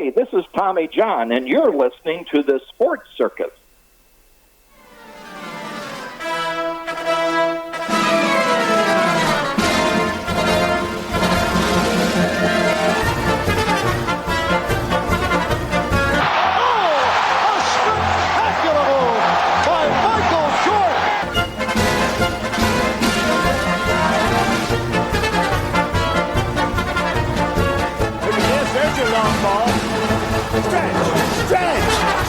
Hey, this is Tommy John, and you're listening to the Sports Circus.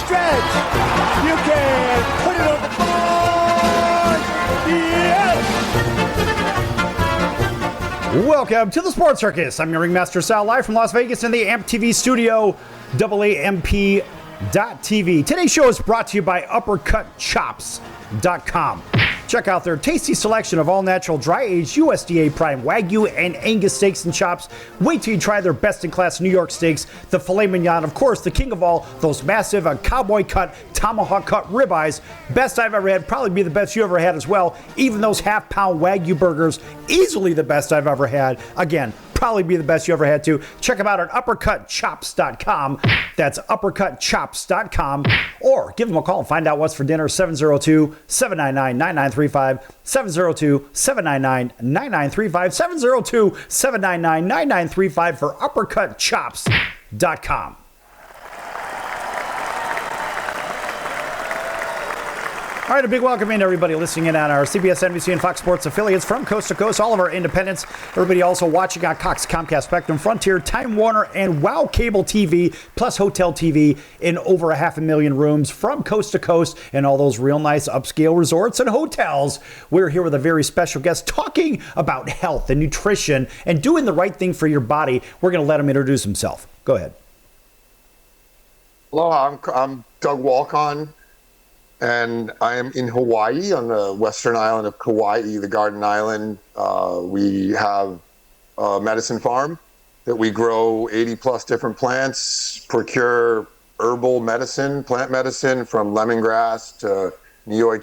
Stretch! You can put it on the board! Yes! Welcome to the Sports Circus. I'm your Ringmaster Sal, live from Las Vegas in the AMP TV studio, AAMP.TV. Today's show is brought to you by UppercutChops.com. Check out their tasty selection of all-natural, dry-aged USDA prime Wagyu and Angus steaks and chops. Wait till you try their best-in-class New York steaks, the filet mignon, of course, the king of all, those massive cowboy cut, tomahawk cut ribeyes. Best I've ever had, probably be the best you ever had as well. Even those half-pound Wagyu burgers, easily the best I've ever had. Again, probably be the best you ever had to. Check them out at UppercutChops.com. That's UppercutChops.com. Or give them a call and find out what's for dinner. 702-799-9935. 702-799-9935. 702-799-9935 for UppercutChops.com. All right, a big welcome in to everybody listening in on our CBS, NBC, and Fox Sports affiliates from coast to coast, all of our independents. Everybody also watching on Cox, Comcast, Spectrum, Frontier, Time Warner, and Wow Cable TV, plus Hotel TV in over 500,000 rooms from coast to coast and all those real nice upscale resorts and hotels. We're here with a very special guest talking about health and nutrition and doing the right thing for your body. We're going to let him introduce himself. Go ahead. Hello, I'm Doug Walcon. And I am in Hawaii, on the western island of Kauai, the Garden Island. We have a medicine farm that we grow 80 plus different plants, procure herbal medicine, plant medicine, from lemongrass to Nioi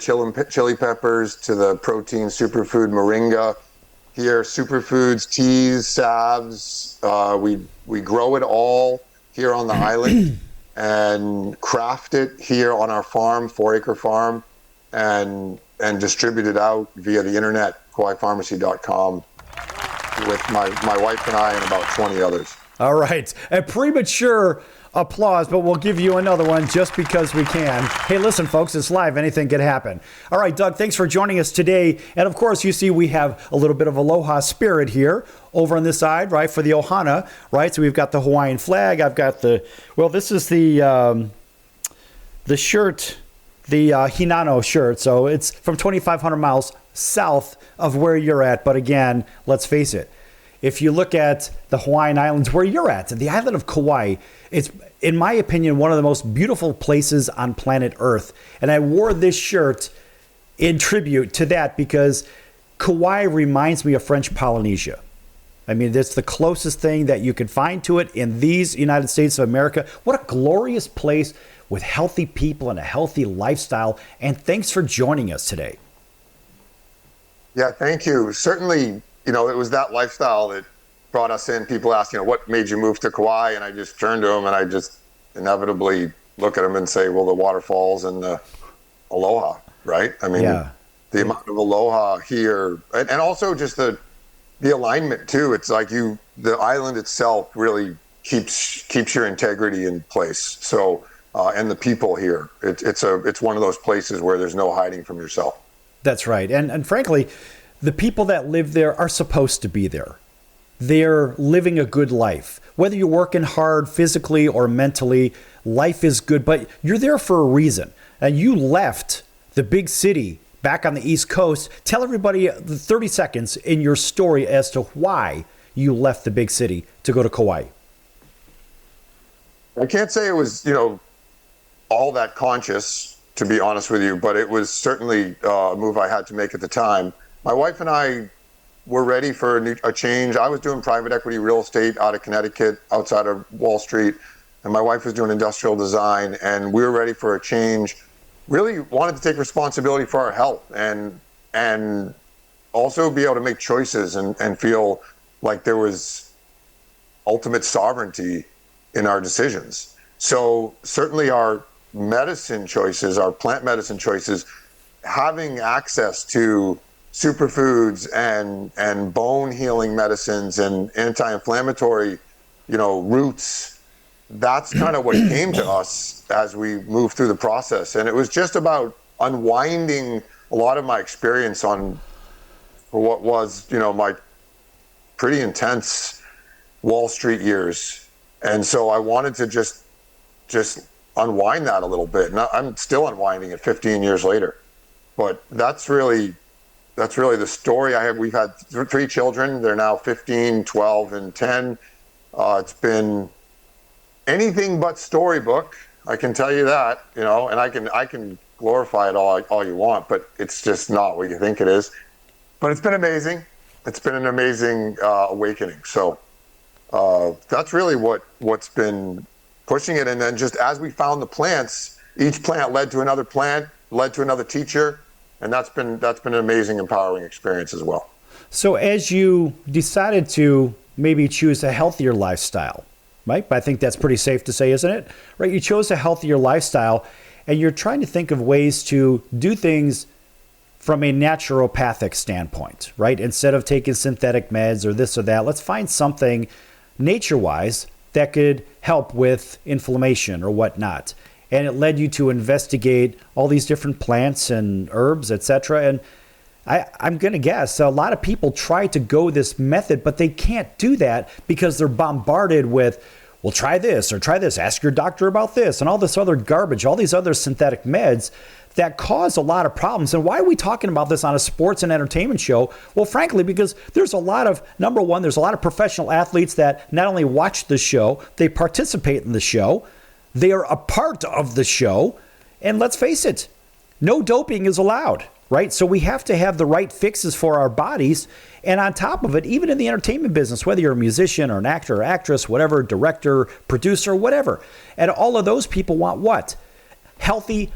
chili peppers to the protein superfood moringa. Here, superfoods, teas, salves, we grow it all here on the island. And craft it here on our farm, 4-acre farm, and distribute it out via the internet, KauaiPharmacy.com, with my wife and I and about 20 others. All right. A premature applause, but we'll give you another one just because we can. Hey, listen, folks, it's live. Anything could happen. All right, Doug, thanks for joining us today. And of course, you see we have a little bit of aloha spirit here over on this side, right, for the ohana, right? So we've got the Hawaiian flag. I've got this is the shirt, the Hinano shirt. So it's from 2,500 miles south of where you're at. But again, let's face it. If you look at the Hawaiian Islands where you're at, the island of Kauai, it's, in my opinion, one of the most beautiful places on planet Earth. And I wore this shirt in tribute to that because Kauai reminds me of French Polynesia. I mean, it's the closest thing that you could find to it in these United States of America. What a glorious place with healthy people and a healthy lifestyle. And thanks for joining us today. Yeah, thank you. Certainly, it was that lifestyle that brought us in. People ask, what made you move to Kauai? And I just turn to them and I just inevitably look at them and say, well, the waterfalls and the aloha, right? I mean, the amount of aloha here, and also just the alignment too. It's like the island itself really keeps your integrity in place. So, and the people here, it's one of those places where there's no hiding from yourself. That's right. And frankly, the people that live there are supposed to be there. They're living a good life. Whether you're working hard physically or mentally, life is good, but you're there for a reason. And you left the big city back on the East Coast. Tell everybody 30 seconds in your story as to why you left the big city to go to Kauai. I can't say it was, all that conscious, to be honest with you, but it was certainly a move I had to make at the time. My wife and I were ready for a change. I was doing private equity real estate out of Connecticut, outside of Wall Street, and my wife was doing industrial design, and we were ready for a change. Really wanted to take responsibility for our health and also be able to make choices and feel like there was ultimate sovereignty in our decisions. So certainly our medicine choices, our plant medicine choices, having access to superfoods and bone healing medicines and anti-inflammatory, roots, that's kind of what came to us as we moved through the process. And it was just about unwinding a lot of my experience on what was, my pretty intense Wall Street years. And so I wanted to just unwind that a little bit. And I'm still unwinding it 15 years later. But that's really the story I have. We've had 3 children. They're now 15, 12, and 10. It's been anything but storybook. I can tell you that, and I can glorify it all you want, but it's just not what you think it is. But it's been amazing. It's been an amazing awakening. So that's really what's been pushing it. And then just as we found the plants, each plant led to another plant, led to another teacher. And that's been an amazing, empowering experience as well. So as you decided to maybe choose a healthier lifestyle, right? But I think that's pretty safe to say, isn't it? Right? You chose a healthier lifestyle, and you're trying to think of ways to do things from a naturopathic standpoint, right? Instead of taking synthetic meds or this or that, let's find something nature-wise that could help with inflammation or whatnot. And it led you to investigate all these different plants and herbs, etc. And I'm going to guess a lot of people try to go this method, but they can't do that because they're bombarded with, well, try this or try this, ask your doctor about this, and all this other garbage, all these other synthetic meds that cause a lot of problems. And why are we talking about this on a sports and entertainment show? Well, frankly, because there's a lot of, number one, there's a lot of professional athletes that not only watch the show, they participate in the show. They are a part of the show. And let's face it, no doping is allowed, right? So we have to have the right fixes for our bodies. And on top of it, even in the entertainment business, whether you're a musician or an actor or actress, whatever, director, producer, whatever. And all of those people want what? Healthy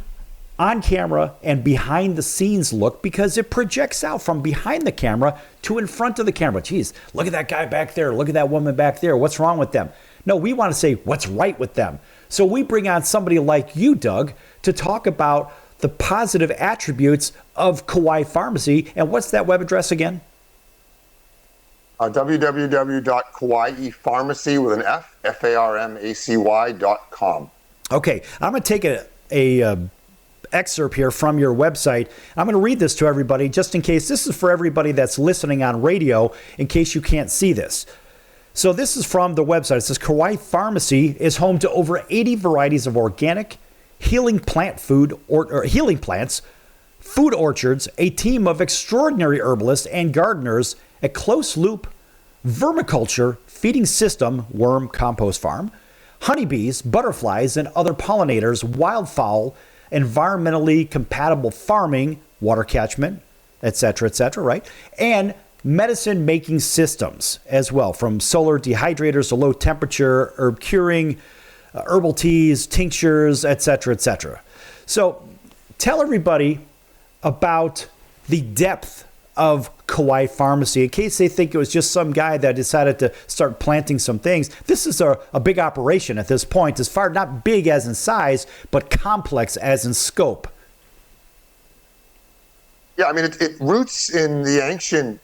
on camera and behind the scenes look, because it projects out from behind the camera to in front of the camera. Geez, look at that guy back there. Look at that woman back there. What's wrong with them? No, we want to say what's right with them. So we bring on somebody like you, Doug, to talk about the positive attributes of Kauai Pharmacy. And what's that web address again? www.kawaipharmacy with an F, F-A-R-M-A-C-Y.com. Okay, I'm going to take a excerpt here from your website. I'm going to read this to everybody just in case. This is for everybody that's listening on radio in case you can't see this. So this is from the website. It says Kauai Pharmacy is home to over 80 varieties of organic, healing plant food or healing plants, food orchards, a team of extraordinary herbalists and gardeners, a close loop vermiculture feeding system, worm compost farm, honeybees, butterflies, and other pollinators, wildfowl, environmentally compatible farming, water catchment, etc., right? And medicine-making systems as well, from solar dehydrators to low temperature, herb curing, herbal teas, tinctures, etc. So tell everybody about the depth of Kauai Pharmacy in case they think it was just some guy that decided to start planting some things. This is a big operation at this point, as far not big as in size, but complex as in scope. Yeah, I mean, it roots in the ancient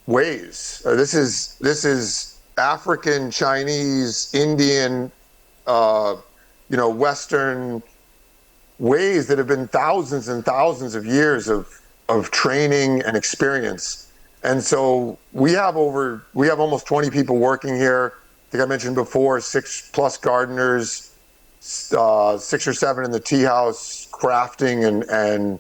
ways. This is African, Chinese, Indian, Western ways that have been thousands and thousands of years of training and experience. And so we have almost 20 people working here. I think I mentioned before, 6+ gardeners, 6 or 7 in the tea house, crafting and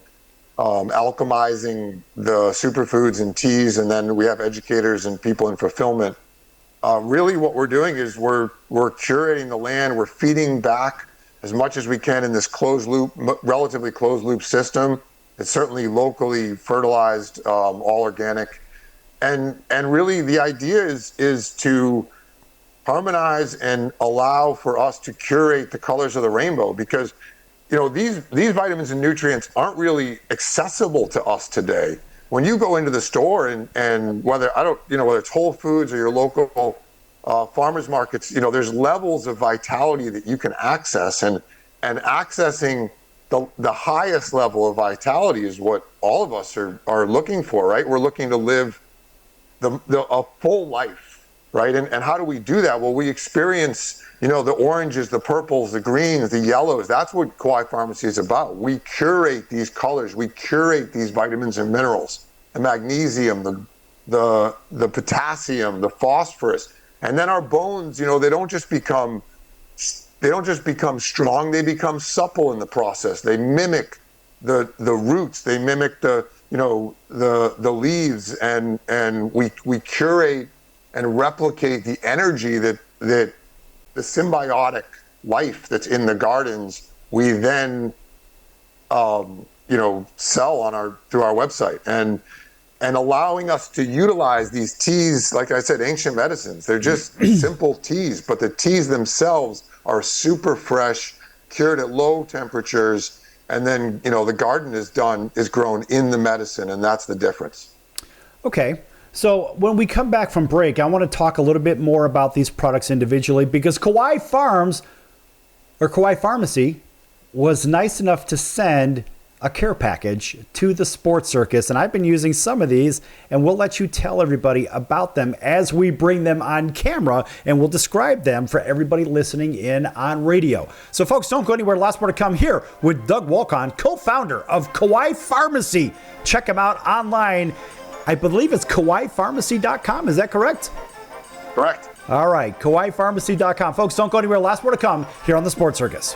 alchemizing the superfoods and teas, and then we have educators and people in fulfillment. Really what we're doing is we're curating the land, we're feeding back as much as we can in this closed loop, relatively closed loop system. It's certainly locally fertilized, all organic. And really the idea is to harmonize and allow for us to curate the colors of the rainbow, because these vitamins and nutrients aren't really accessible to us today. When you go into the store and whether it's Whole Foods or your local farmers markets, there's levels of vitality that you can access, and accessing the highest level of vitality is what all of us are looking for, right? We're looking to live a full life, right? And how do we do that? Well, we experience, the oranges, the purples, the greens, the yellows. That's what Kauai Pharmacy is about. We curate these colors. We curate these vitamins and minerals, the magnesium, the potassium, the phosphorus. And then our bones, they don't just become strong, they become supple in the process. They mimic the roots, they mimic the leaves, and we curate and replicate the energy that the symbiotic life that's in the gardens, we then sell through our website, and allowing us to utilize these teas, like I said, ancient medicines. They're just simple teas, but the teas themselves are super fresh, cured at low temperatures, and then the garden is grown in the medicine, and that's the difference. Okay. So when we come back from break, I want to talk a little bit more about these products individually, because Kauai Pharmacy was nice enough to send a care package to the Sports Circus, and I've been using some of these, and we'll let you tell everybody about them as we bring them on camera, and we'll describe them for everybody listening in on radio. So folks, don't go anywhere. Lots more to come here with Doug Wolcott, co-founder of Kauai Pharmacy. Check him out online. I believe it's KauaiPharmacy.com. Is that correct? Correct. All right, KauaiPharmacy.com. Folks, don't go anywhere. Last more to come here on the Sports Circus.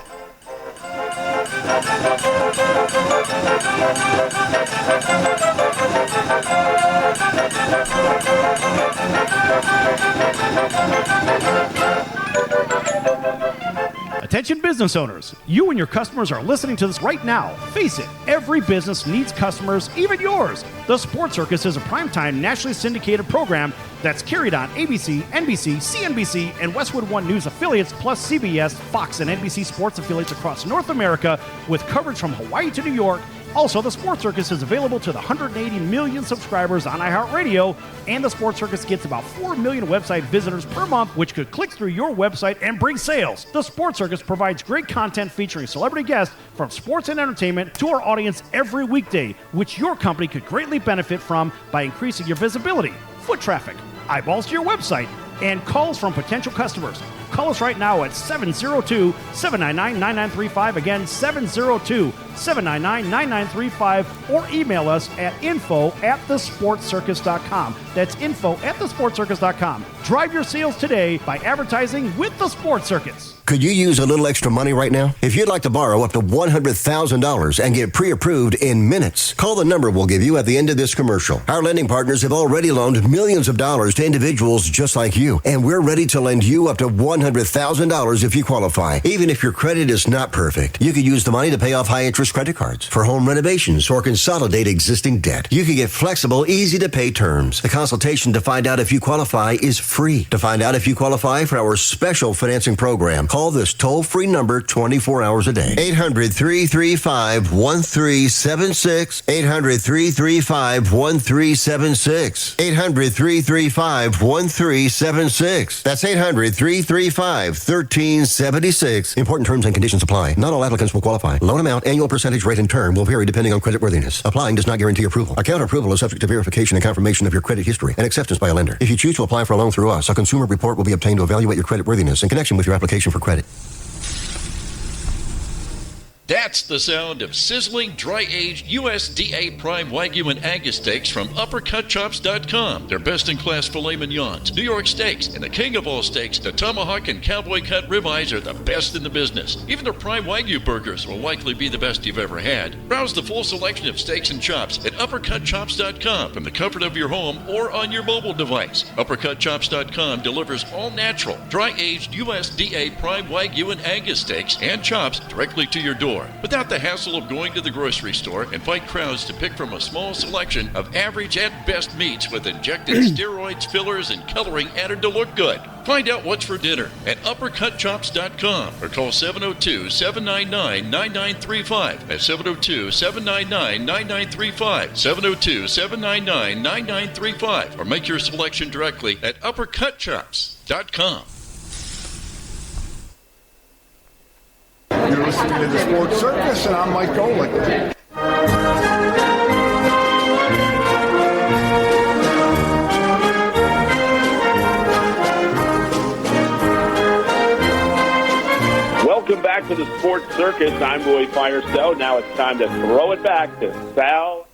Attention business owners, you and your customers are listening to this right now. Face it, every business needs customers, even yours. The Sports Circus is a primetime nationally syndicated program that's carried on ABC, NBC, CNBC, and Westwood One News affiliates, plus CBS, Fox, and NBC sports affiliates across North America, with coverage from Hawaii to New York. Also, the Sports Circus is available to the 180 million subscribers on iHeartRadio, and the Sports Circus gets about 4 million website visitors per month, which could click through your website and bring sales. The Sports Circus provides great content featuring celebrity guests from sports and entertainment to our audience every weekday, which your company could greatly benefit from by increasing your visibility, foot traffic, eyeballs to your website, and calls from potential customers. Call us right now at 702-799-9935. Again, 702-799-9935. Or email us at info@thesportscircus.com. That's info@thesportscircus.com. Drive your sales today by advertising with the Sports Circus. Could you use a little extra money right now? If you'd like to borrow up to $100,000 and get pre-approved in minutes, call the number we'll give you at the end of this commercial. Our lending partners have already loaned millions of dollars to individuals just like you, and we're ready to lend you up to $100,000 if you qualify. Even if your credit is not perfect, you could use the money to pay off high-interest credit cards, for home renovations, or consolidate existing debt. You can get flexible, easy-to-pay terms. The consultation to find out if you qualify is free. To find out if you qualify for our special financing program, call this toll-free number 24 hours a day. 800-335-1376. 800-335-1376. 800-335-1376. That's 800-335-1376. Important terms and conditions apply. Not all applicants will qualify. Loan amount, annual percentage rate, and term will vary depending on creditworthiness. Applying does not guarantee approval. Account approval is subject to verification and confirmation of your credit history and acceptance by a lender. If you choose to apply for a loan through us, a consumer report will be obtained to evaluate your creditworthiness in connection with your application for credit. That's the sound of sizzling, dry-aged USDA Prime Wagyu and Angus steaks from UpperCutChops.com. Their best-in-class filet mignons, New York steaks, and the king of all steaks, the tomahawk and cowboy cut ribeyes are the best in the business. Even their Prime Wagyu burgers will likely be the best you've ever had. Browse the full selection of steaks and chops at UpperCutChops.com from the comfort of your home or on your mobile device. UpperCutChops.com delivers all-natural, dry-aged USDA Prime Wagyu and Angus steaks and chops directly to your door, without the hassle of going to the grocery store and fight crowds to pick from a small selection of average at best meats with injected steroids, fillers, and coloring added to look good. Find out what's for dinner at UpperCutChops.com or call 702-799-9935. That's 702-799-9935. 702-799-9935. Or make your selection directly at UpperCutChops. sportcircus.com. You're listening to the Sports Circus, and I'm Mike Golick. Welcome back to the Sports Circus. I'm Roy Firestone. Now it's time to throw it back to Sal.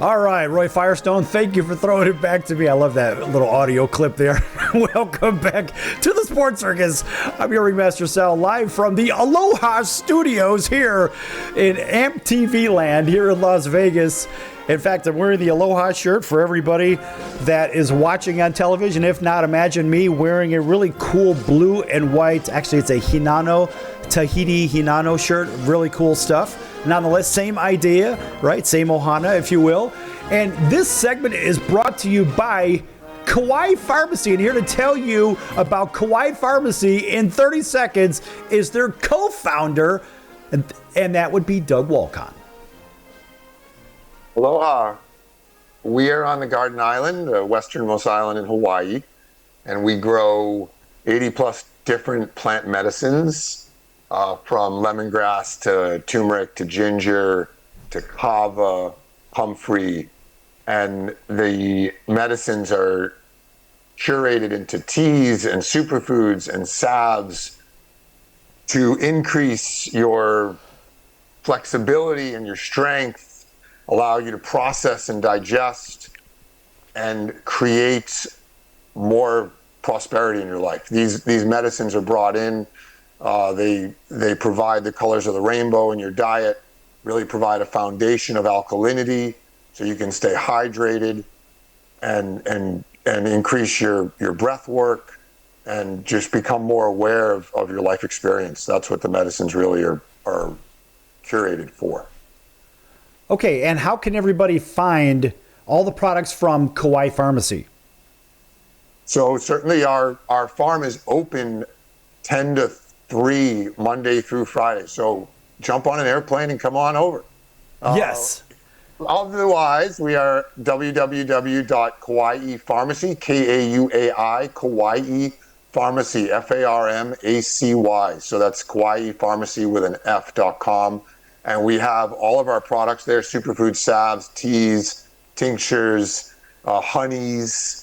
All right, Roy Firestone, thank you for throwing it back to me. I love that little audio clip there. Welcome back to the Sports Circus. I'm your Ringmaster Sal, live from the Aloha Studios here in AMP TV land here in Las Vegas. In fact, I'm wearing the Aloha shirt for everybody that is watching on television. If not, imagine me wearing a really cool blue and white, actually it's a Tahiti Hinano shirt, really cool stuff. Nonetheless, same idea, right? Same ohana, if you will. And this segment is brought to you by Kauai Pharmacy. And here to tell you about Kauai Pharmacy in 30 seconds is their co-founder, and that would be Doug Walcon. Aloha. We are on the Garden Island, the westernmost island in Hawaii, and we grow 80 plus different plant medicines. From lemongrass to turmeric to ginger to kava, comfrey, and the medicines are curated into teas and superfoods and salves to increase your flexibility and your strength, allow you to process and digest, and create more prosperity in your life. These medicines are brought in. They provide the colors of the rainbow in your diet, really provide a foundation of alkalinity so you can stay hydrated and increase your breath work and just become more aware of your life experience. That's what the medicines really are curated for. Okay, and how can everybody find all the products from Kauai Pharmacy? So certainly our farm is open 10 to 3 Monday through Friday. So jump on an airplane and come on over. Yes. Otherwise, we are www.kauaipharmacy, K-A-U-A-I, Kauai Pharmacy, F-A-R-M-A-C-Y. So that's Kauai Pharmacy with an F.com. And we have all of our products there, superfood salves, teas, tinctures, honeys.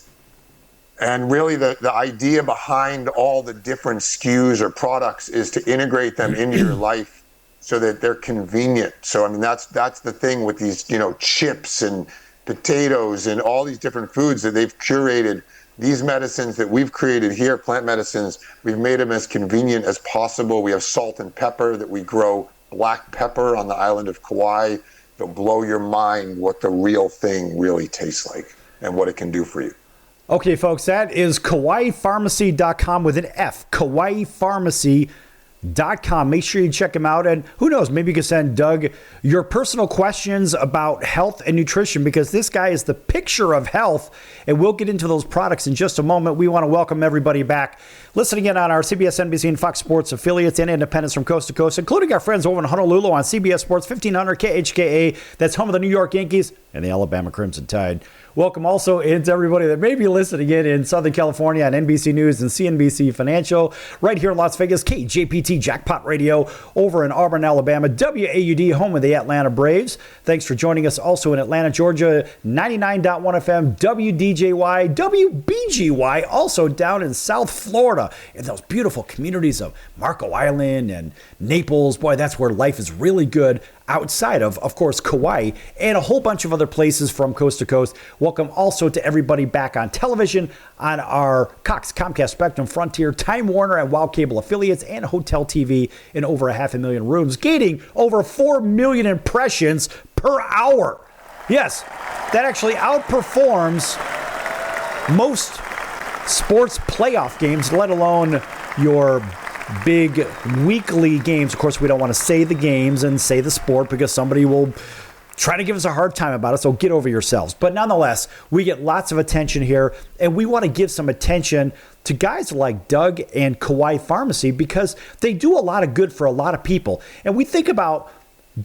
And really the idea behind all the different SKUs or products is to integrate them into your life so that they're convenient. So, I mean, that's the thing with these, chips and potatoes and all these different foods that they've curated. These medicines that we've created here, plant medicines, we've made them as convenient as possible. We have salt and pepper that we grow, black pepper on the island of Kauai. It'll blow your mind what the real thing really tastes like and what it can do for you. Okay, folks, that is KauaiPharmacy.com with an F, KauaiPharmacy.com. Make sure you check them out. And who knows, maybe you can send Doug your personal questions about health and nutrition, because this guy is the picture of health. And we'll get into those products in just a moment. We want to welcome everybody back listening in on our CBS, NBC, and Fox Sports affiliates and independents from coast to coast, including our friends over in Honolulu on CBS Sports 1500 KHKA. That's home of the New York Yankees and the Alabama Crimson Tide. Welcome also into everybody that may be listening in Southern California on NBC News and CNBC Financial. Right here in Las Vegas, KJPT Jackpot Radio over in Auburn, Alabama. WAUD, home of the Atlanta Braves. Thanks for joining us also in Atlanta, Georgia. 99.1 FM, WDJY, WBGY, also down in South Florida in those beautiful communities of Marco Island and Naples. Boy, that's where life is really good. Outside of course, Kauai and a whole bunch of other places from coast to coast. Welcome also to everybody back on television on our Cox, Comcast, Spectrum, Frontier, Time Warner, and Wow Cable affiliates, and Hotel TV in over 500,000 rooms, gaining over 4 million impressions per hour. Yes, that actually outperforms most sports playoff games, let alone your big weekly games. Of course, we don't want to say the games and say the sport because somebody will try to give us a hard time about it, so get over yourselves. But nonetheless, we get lots of attention here, and we want to give some attention to guys like Doug and Kauai Pharmacy because they do a lot of good for a lot of people. And we think about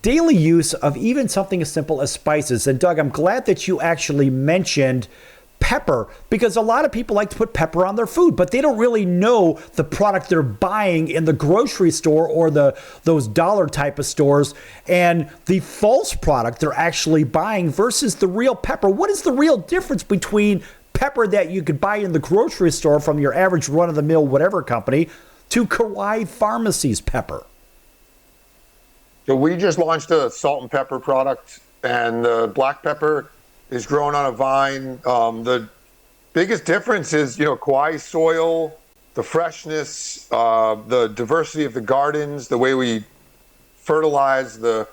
daily use of even something as simple as spices. And Doug, I'm glad that you actually mentioned pepper, because a lot of people like to put pepper on their food, but they don't really know the product they're buying in the grocery store or those dollar type of stores, and the false product they're actually buying versus the real pepper. What is the real difference between pepper that you could buy in the grocery store from your average run-of-the-mill whatever company to Kauai Pharmacy's pepper? So we just launched a salt and pepper product, and the black pepper is grown on a vine. The biggest difference is, Kauai soil, the freshness, the diversity of the gardens, the way we fertilize the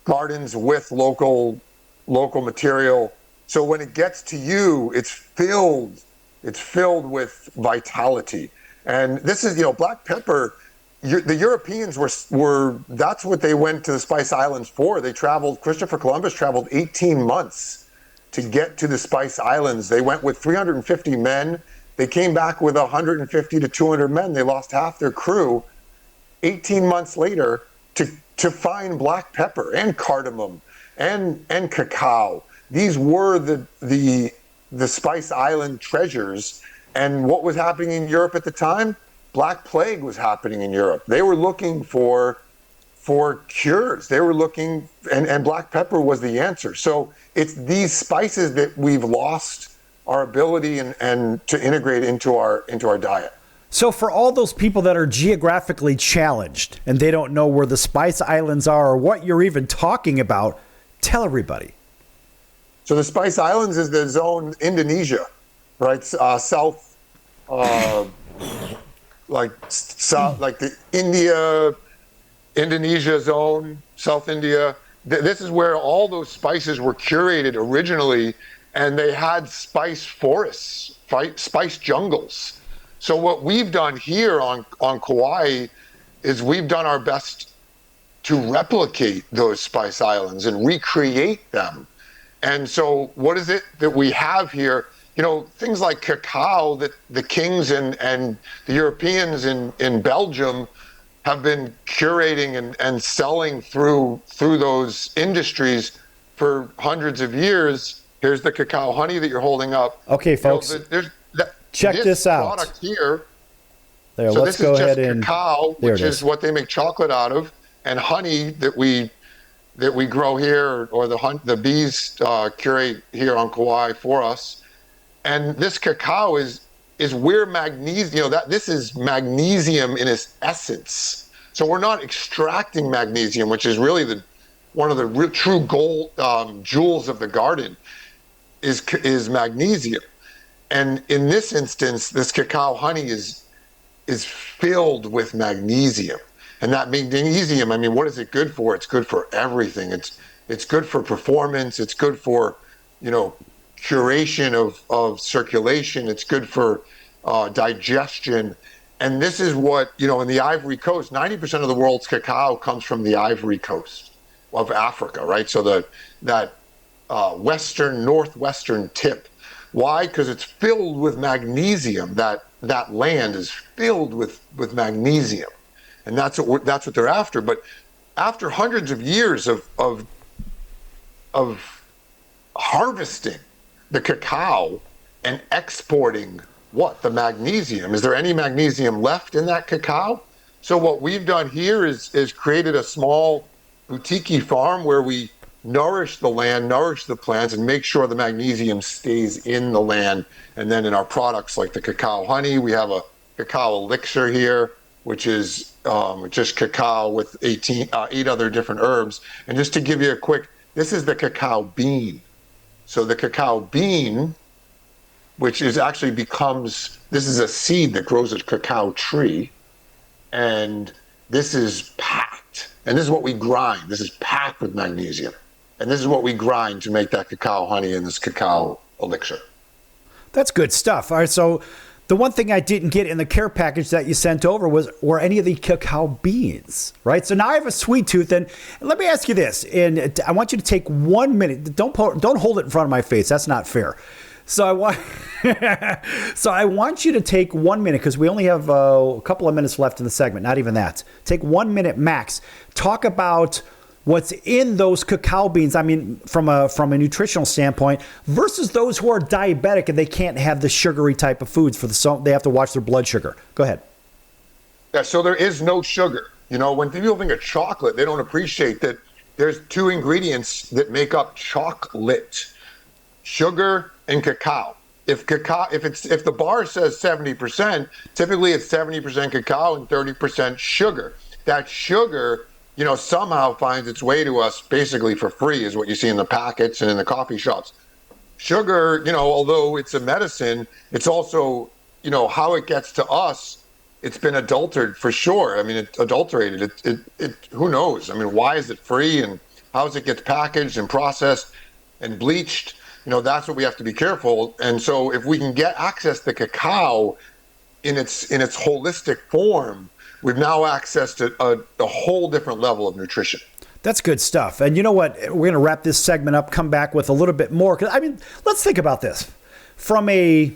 gardens with local material. So when it gets to you, it's filled with vitality. And this is, black pepper. The Europeans were that's what they went to the Spice Islands for. Christopher Columbus traveled 18 months to get to the Spice Islands. They went with 350 men. They came back with 150 to 200 men. They lost half their crew 18 months later to find black pepper and cardamom and cacao. These were the Spice Island treasures. And what was happening in Europe at the time? Black plague was happening in Europe. They were looking for cures. They were looking, and black pepper was the answer. So it's these spices that we've lost our ability and to integrate into our diet. So for all those people that are geographically challenged and they don't know where the Spice Islands are or what you're even talking about, tell everybody. So the Spice Islands is the zone Indonesia, right? South. Like the Indonesia zone, South India. This is where all those spices were curated originally, and they had spice forests, spice jungles. So what we've done here on Kauai is we've done our best to replicate those Spice Islands and recreate them. And so what is it that we have here? Things like cacao that the kings and the Europeans in Belgium have been curating and selling through those industries for hundreds of years. Here's the cacao honey that you're holding up. Okay, folks, check this out. Product here. There, so let's this go is just ahead and cacao, which is what they make chocolate out of, and honey that we grow here, or the bees curate here on Kauai for us. And this cacao is where magnesium, this is magnesium in its essence. So we're not extracting magnesium, which is really one of the real true gold jewels of the garden is magnesium. And in this instance, this cacao honey is filled with magnesium. And that magnesium, what is it good for? It's good for everything. It's good for performance. It's good for, curation of circulation. It's good for digestion. And this is what, in the Ivory Coast, 90% of the world's cacao comes from the Ivory Coast of Africa, right? So that northwestern tip. Why? Because it's filled with magnesium. That land is filled with magnesium. And that's what they're after. But after hundreds of years of harvesting the cacao and exporting the magnesium, is there any magnesium left in that cacao? So what we've done here is created a small boutique farm where we nourish the land, nourish the plants, and make sure the magnesium stays in the land. And then in our products like the cacao honey, we have a cacao elixir here, which is just cacao with 8 other different herbs. And just to give you this is the cacao bean. So the cacao bean, which is actually this is a seed that grows a cacao tree. And this is packed. And this is what we grind. This is packed with magnesium. And this is what we grind to make that cacao honey and this cacao elixir. That's good stuff. All right, so the one thing I didn't get in the care package that you sent over were any of the cacao beans, right? So now I have a sweet tooth, and let me ask you this, and I want you to take 1 minute. Don't hold it in front of my face. That's not fair. So I want you to take 1 minute, because we only have a couple of minutes left in the segment, not even that. Take 1 minute max. Talk about what's in those cacao beans, I mean, from a nutritional standpoint, versus those who are diabetic and they can't have the sugary type of foods they have to watch their blood sugar. Go ahead. Yeah, so there is no sugar. You know, when people think of chocolate, they don't appreciate that there's two ingredients that make up chocolate: sugar and cacao. If the bar says 70%, typically it's 70% cacao and 30% sugar. That sugar, you know, somehow finds its way to us basically for free, is what you see in the packets and in the coffee shops. Sugar, you know, although it's a medicine, it's also, you know, how it gets to us. It's been adulterated for sure. I mean, it's adulterated. Who knows? I mean, why is it free, and how does it get packaged and processed and bleached? You know, that's what we have to be careful. And so if we can get access to cacao in its holistic form, we've now accessed a whole different level of nutrition. That's good stuff. And you know what? We're going to wrap this segment up, come back with a little bit more. 'Cause, I mean, let's think about this. From a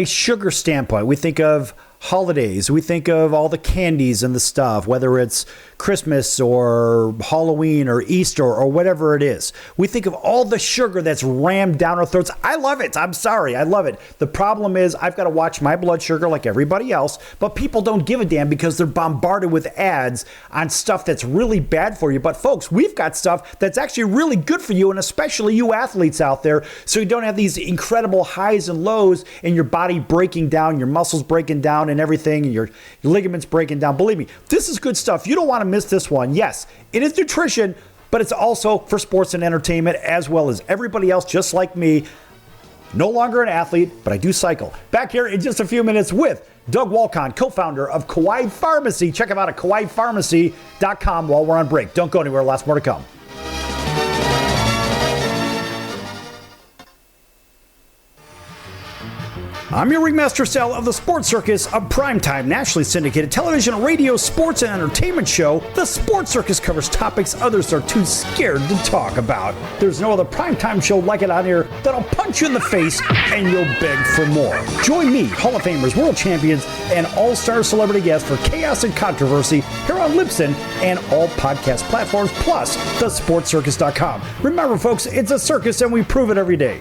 sugar standpoint, we think of holidays. We think of all the candies and the stuff, whether it's Christmas or Halloween or Easter or whatever it is. We think of all the sugar that's rammed down our throats. I love it. I'm sorry. I love it. The problem is I've got to watch my blood sugar like everybody else, but people don't give a damn because they're bombarded with ads on stuff that's really bad for you. But folks, we've got stuff that's actually really good for you, and especially you athletes out there, so you don't have these incredible highs and lows and your body breaking down, your muscles breaking down and everything, and your ligaments breaking down. Believe me, this is good stuff. You don't want to miss this one. Yes, it is nutrition, but it's also for sports and entertainment, as well as everybody else just like me. No longer an athlete, but I do cycle. Back here in just a few minutes with Doug Walcon, co-founder of Kauai Pharmacy. Check him out at KauaiPharmacy.com while we're on break. Don't go anywhere. Lots more to come. I'm your Ringmaster Sal of the Sports Circus, a primetime, nationally syndicated television, radio, sports, and entertainment show. The Sports Circus covers topics others are too scared to talk about. There's no other primetime show like it on here that'll punch you in the face and you'll beg for more. Join me, Hall of Famers, world champions, and all-star celebrity guests for chaos and controversy here on Libsyn and all podcast platforms, plus thesportscircus.com. Remember, folks, it's a circus and we prove it every day.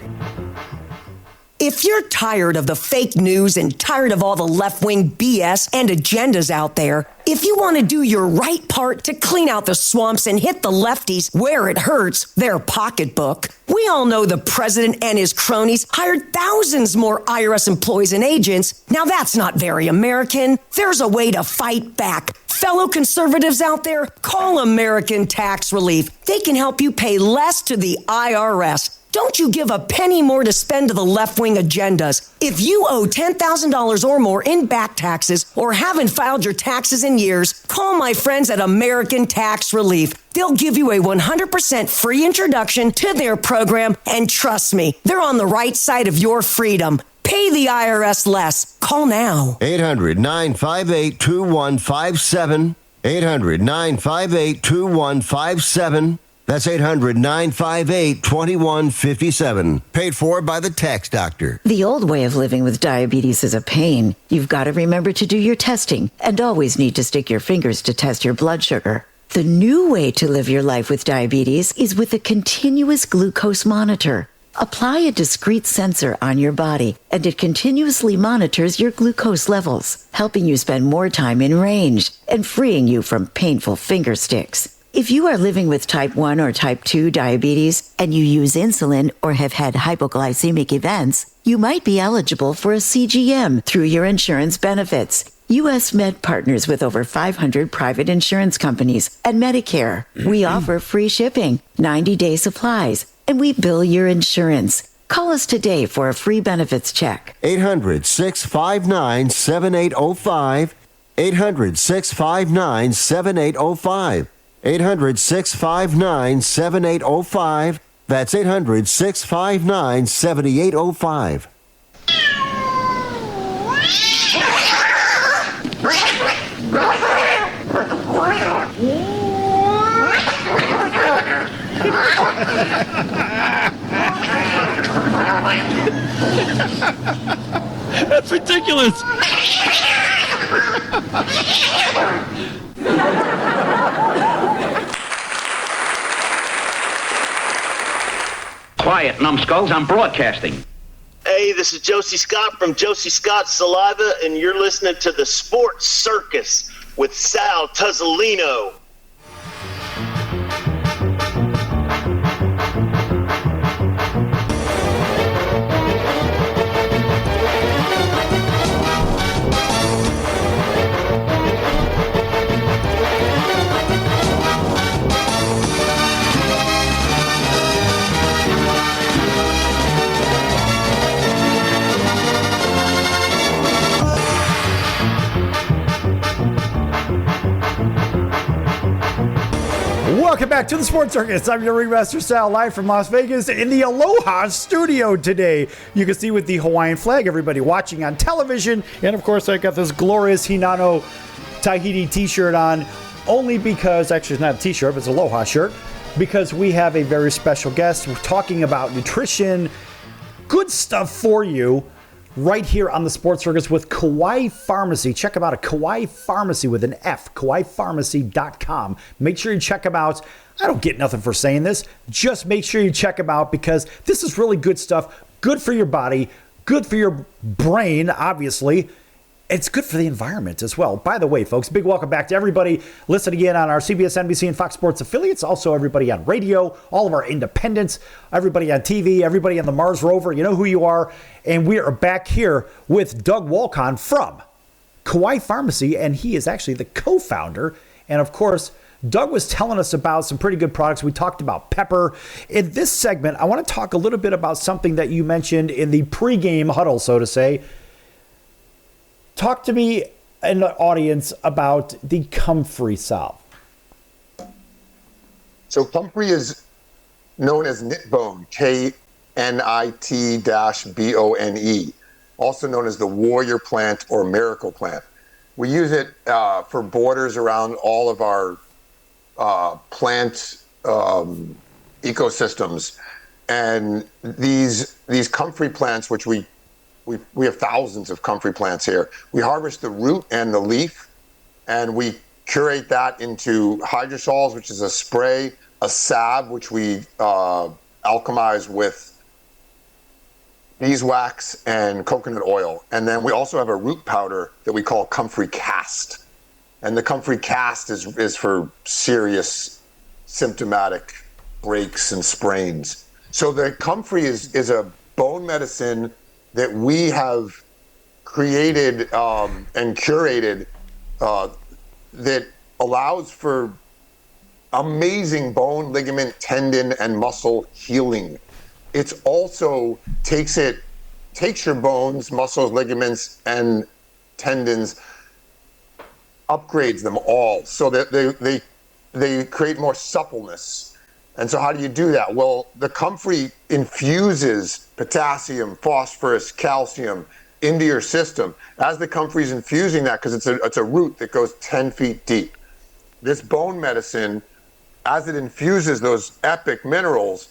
If you're tired of the fake news and tired of all the left-wing BS and agendas out there, if you want to do your right part to clean out the swamps and hit the lefties where it hurts, their pocketbook, we all know the president and his cronies hired thousands more IRS employees and agents. Now that's not very American. There's a way to fight back. Fellow conservatives out there, call American Tax Relief. They can help you pay less to the IRS. Don't you give a penny more to spend to the left-wing agendas. If you owe $10,000 or more in back taxes or haven't filed your taxes in years, call my friends at American Tax Relief. They'll give you a 100% free introduction to their program, and trust me, they're on the right side of your freedom. Pay the IRS less. Call now. 800-958-2157. 800-958-2157. That's 800-958-2157. Paid for by the Tax Doctor. The old way of living with diabetes is a pain. You've got to remember to do your testing and always need to stick your fingers to test your blood sugar. The new way to live your life with diabetes is with a continuous glucose monitor. Apply a discrete sensor on your body, and it continuously monitors your glucose levels, helping you spend more time in range and freeing you from painful finger sticks. If you are living with type 1 or type 2 diabetes and you use insulin or have had hypoglycemic events, you might be eligible for a CGM through your insurance benefits. U.S. Med partners with over 500 private insurance companies and Medicare. We offer free shipping, 90-day supplies, and we bill your insurance. Call us today for a free benefits check. 800-659-7805. 800-659-7805. 800-659-7805. That's 800-659-7805. That's ridiculous. Quiet, numbskulls. I'm broadcasting. Hey, this is Josie Scott from Josie Scott's Saliva, and you're listening to the Sports Circus with Sal Tuzzolino. Welcome back to the Sports Circus. I'm your Ringmaster Sal, live from Las Vegas in the Aloha studio today. You can see with the Hawaiian flag, everybody watching on television. And of course, I got this glorious Hinano Tahiti t-shirt on, only because, actually it's not a t-shirt, but it's a Aloha shirt, because we have a very special guest. We're talking about nutrition, good stuff for you, right here on the Sports Circus with Kauai Pharmacy. Check them out at Kauai Pharmacy with an F, KauaiPharmacy.com. Make sure you check them out. I don't get nothing for saying this. Just make sure you check them out because this is really good stuff. Good for your body, good for your brain, obviously. It's good for the environment as well. By the way, folks, big welcome back to everybody listening in on our CBS, NBC, and Fox Sports affiliates. Also, everybody on radio, all of our independents, everybody on TV, everybody on the Mars rover. You know who you are. And we are back here with Doug Walcon from Kauai Pharmacy, and he is actually the co-founder. And of course, Doug was telling us about some pretty good products. We talked about pepper. In this segment, I want to talk a little bit about something that you mentioned in the pregame huddle, so to say. Talk to me in the audience about the Comfrey salve. So Comfrey is known as knitbone, KNIT-BONE, also known as the warrior plant or miracle plant. We use it for borders around all of our plant ecosystems. And these Comfrey plants, which we have thousands of comfrey plants here. We harvest the root and the leaf, and we curate that into hydrosols, which is a spray, a salve, which we alchemize with beeswax and coconut oil. And then we also have a root powder that we call Comfrey Cast. And the Comfrey Cast is for serious symptomatic breaks and sprains. So the Comfrey is a bone medicine that we have created and curated that allows for amazing bone, ligament, tendon, and muscle healing. It's also takes your bones, muscles, ligaments, and tendons, upgrades them all so that they create more suppleness. And so how do you do that? Well, the Comfrey infuses potassium, phosphorus, calcium into your system. As the Comfrey's infusing that, because it's a root that goes 10 feet deep. This bone medicine, as it infuses those epic minerals,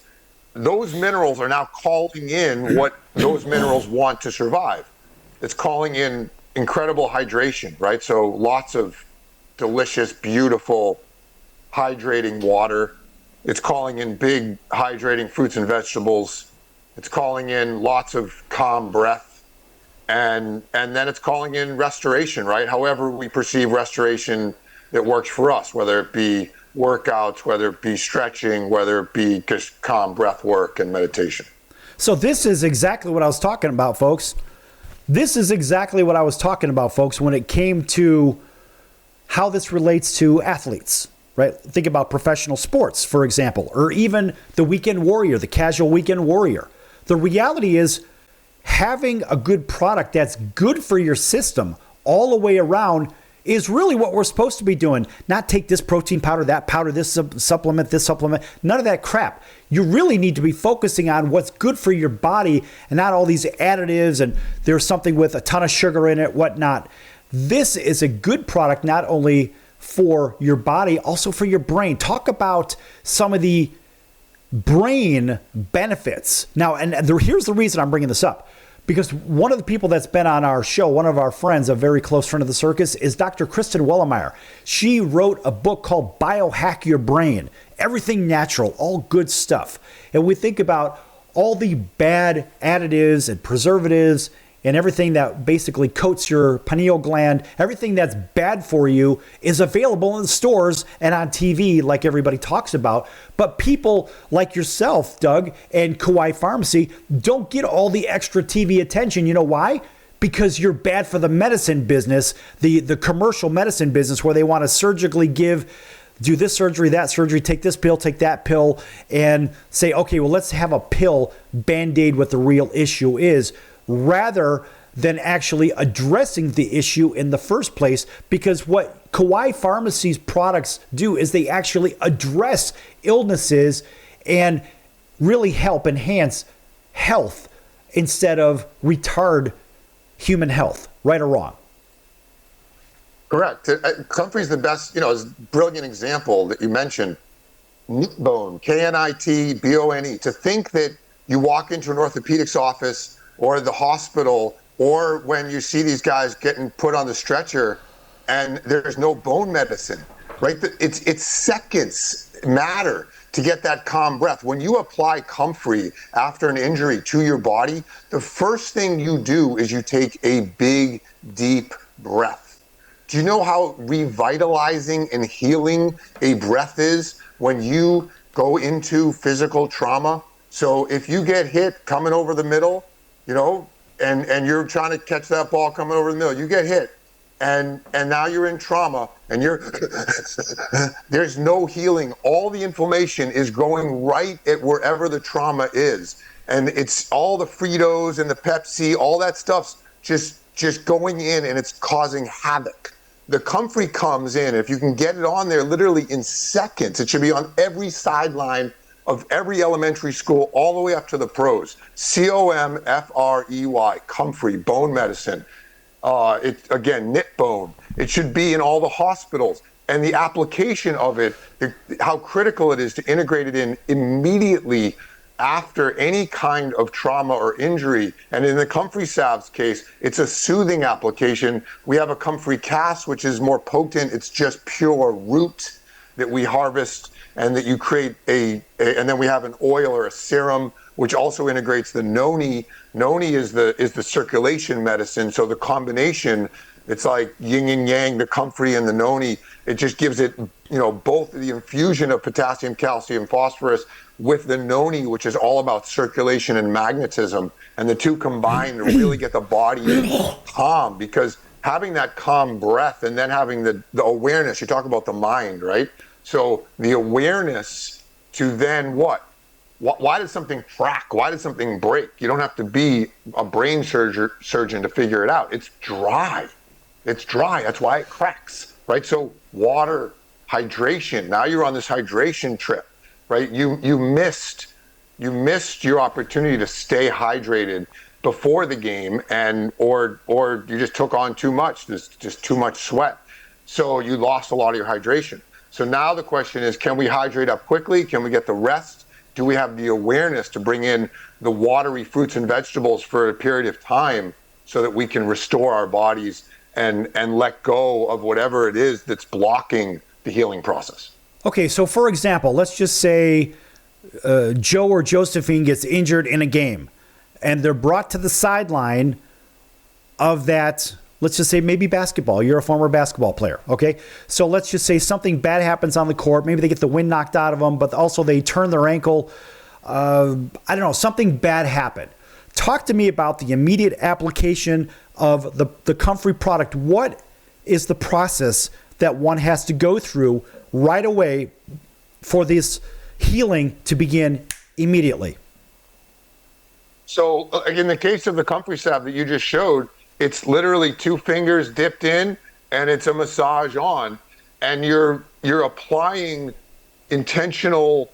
those minerals are now calling in what those minerals want to survive. It's calling in incredible hydration, right? So lots of delicious, beautiful, hydrating water. It's calling in big, hydrating fruits and vegetables. It's calling in lots of calm breath. And then it's calling in restoration, right? However we perceive restoration that works for us, whether it be workouts, whether it be stretching, whether it be just calm breath work and meditation. So this is exactly what I was talking about, folks. This is exactly what I was talking about, folks, when it came to how this relates to athletes. Right? Think about professional sports, for example, or even the weekend warrior, the casual weekend warrior. The reality is having a good product that's good for your system all the way around is really what we're supposed to be doing. Not take this protein powder, that powder, this supplement, none of that crap. You really need to be focusing on what's good for your body and not all these additives and there's something with a ton of sugar in it, whatnot. This is a good product, not only for your body, also for your brain. Talk about some of the brain benefits. Now, and here's the reason I'm bringing this up. Because one of the people that's been on our show, one of our friends, a very close friend of the circus, is Dr. Kristen Wellemeyer. She wrote a book called Biohack Your Brain. Everything natural, all good stuff. And we think about all the bad additives and preservatives and everything that basically coats your pineal gland, everything that's bad for you is available in stores and on TV like everybody talks about. But people like yourself, Doug, and Kauai Pharmacy don't get all the extra TV attention. You know why? Because you're bad for the medicine business, the commercial medicine business, where they want to surgically do this surgery, that surgery, take this pill, take that pill, and say, okay, well, let's have a pill Band-Aid what the real issue is, rather than actually addressing the issue in the first place. Because what Kauai Pharmacy's products do is they actually address illnesses and really help enhance health instead of retard human health, right or wrong. Correct. Comfrey's the best, is a brilliant example that you mentioned. Knitbone, Knitbone. To think that you walk into an orthopedics office or the hospital, or when you see these guys getting put on the stretcher and there's no bone medicine, right? It's seconds matter to get that calm breath. When you apply Comfrey after an injury to your body, the first thing you do is you take a big, deep breath. Do you know how revitalizing and healing a breath is when you go into physical trauma? So if you get hit coming over the middle, and you're trying to catch that ball coming over the middle, you get hit, and now you're in trauma, and there's no healing. All the inflammation is going right at wherever the trauma is, and it's all the Fritos and the Pepsi, all that stuff's just going in, and it's causing havoc. The Comfrey comes in. If you can get it on there literally in seconds, it should be on every sideline of every elementary school all the way up to the pros. Comfrey, Comfrey, bone medicine. Knitbone. It should be in all the hospitals. And the application of it, how critical it is to integrate it in immediately after any kind of trauma or injury. And in the Comfrey salve's case, it's a soothing application. We have a Comfrey cast, which is more potent. It's just pure root that we harvest, and that you create and then we have an oil or a serum, which also integrates the noni. Noni is the circulation medicine. So the combination, it's like yin and yang, the Comfrey and the noni. It just gives it, both the infusion of potassium, calcium, phosphorus with the noni, which is all about circulation and magnetism. And the two combined really get the body calm, because having that calm breath and then having the awareness, you talk about the mind, right? So the awareness to then what? Why did something crack? Why did something break? You don't have to be a brain surgeon to figure it out. It's dry. It's dry. That's why it cracks, right? So water, hydration. Now you're on this hydration trip, right? You missed your opportunity to stay hydrated before the game, or you just took on too much. There's just too much sweat. So you lost a lot of your hydration. So now the question is, can we hydrate up quickly? Can we get the rest? Do we have the awareness to bring in the watery fruits and vegetables for a period of time so that we can restore our bodies and let go of whatever it is that's blocking the healing process? Okay, so for example, let's just say Joe or Josephine gets injured in a game, and they're brought to the sideline of that. Let's just say maybe basketball. You're a former basketball player, okay? So let's just say something bad happens on the court. Maybe they get the wind knocked out of them, but also they turn their ankle. I don't know, something bad happened. Talk to me about the immediate application of the Comfrey product. What is the process that one has to go through right away for this healing to begin immediately? So in the case of the Comfrey salve that you just showed, it's literally 2 fingers dipped in, and it's a massage on, and you're applying intentional